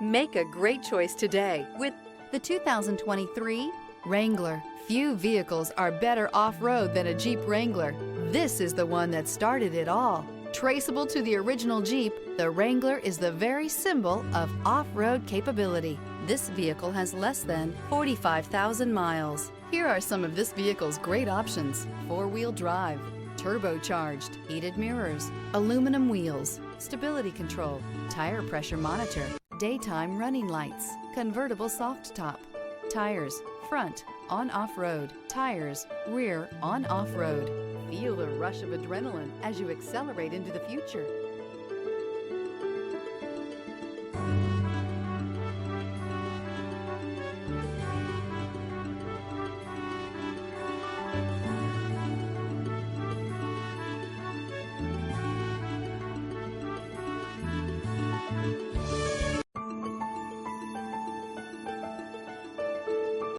Make a great choice today with the 2023 Wrangler. Few vehicles are better off-road than a Jeep Wrangler. This is the one that started it all. Traceable to the original Jeep, the Wrangler is the very symbol of off-road capability. This vehicle has less than 45,000 miles. Here are some of this vehicle's great options: four-wheel drive, turbocharged, heated mirrors, aluminum wheels, stability control, tire pressure monitor, daytime running lights, convertible soft top, tires, front, on-off road, tires, rear, on-off road. Feel the rush of adrenaline as you accelerate into the future.